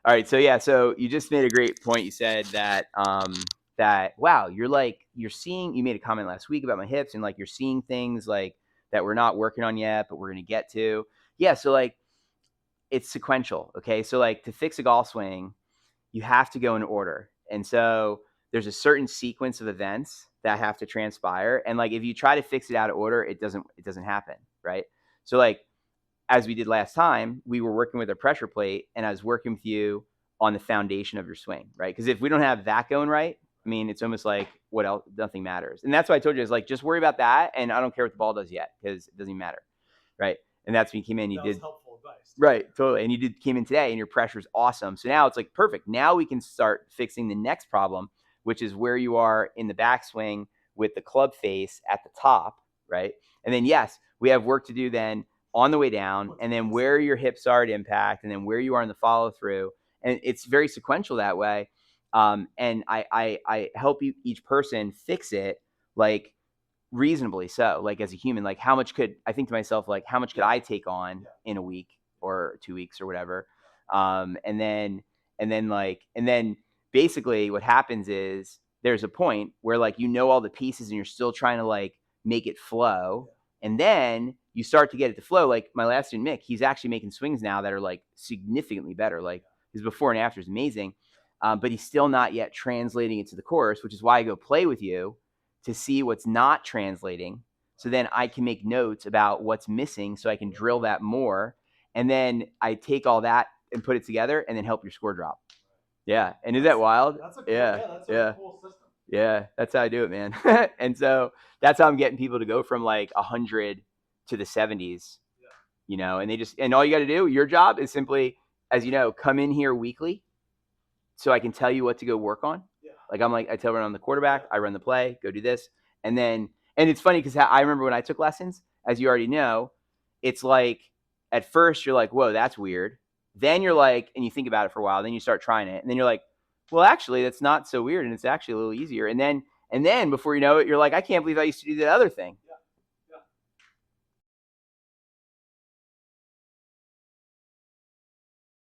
All right. So yeah, so you just made a great point. You said that that wow, you're seeing, you made a comment last week about my hips and like you're seeing things like that we're not working on yet, but we're gonna get to. Yeah, so like it's sequential. Okay. So like to fix a golf swing, you have to go in order. And so there's a certain sequence of events that have to transpire. And like if you try to fix it out of order, it doesn't happen. Right. So like as we did last time, we were working with a pressure plate and I was working with you on the foundation of your swing, right? Because if we don't have that going right, I mean, it's almost like what else, nothing matters. And that's why I told you, is like, just worry about that. And I don't care what the ball does yet because it doesn't even matter. Right. And that's when you came in, you That was did, helpful advice. right, totally. And you came in today and your pressure's awesome. So now it's like perfect. Now we can start fixing the next problem, which is where you are in the backswing with the club face at the top, right? And then yes, we have work to do then on the way down, and then where your hips are at impact, and then where you are in the follow through. And it's very sequential that way. And I help you each person fix it like reasonably so, like as a human, like how much could I think to myself, like how much could I take on in a week or 2 weeks or whatever. And then basically what happens is there's a point where like all the pieces and you're still trying to like make it flow. And then you start to get it to flow. Like my last student Mick, he's actually making swings now that are like significantly better. Like his before and after is amazing. But he's still not yet translating it to the course, which is why I go play with you to see what's not translating. So then I can make notes about what's missing so I can drill that more. And then I take all that and put it together and then help your score drop. Yeah. And is that wild? That's a cool, Yeah. that's Yeah. a cool system. Yeah. That's how I do it, man. And so that's how I'm getting people to go from like 100 to the 70s, and all you got to do, your job is simply, as you know, come in here weekly so I can tell you what to go work on. Yeah. Like I tell everyone I'm the quarterback, I run the play, go do this. And it's funny because I remember when I took lessons, as you already know, it's like at first you're like, whoa, that's weird. Then you're like, and you think about it for a while, then you start trying it. And then you're like, well, actually, that's not so weird. And it's actually a little easier. And then before you know it, you're like, I can't believe I used to do that other thing.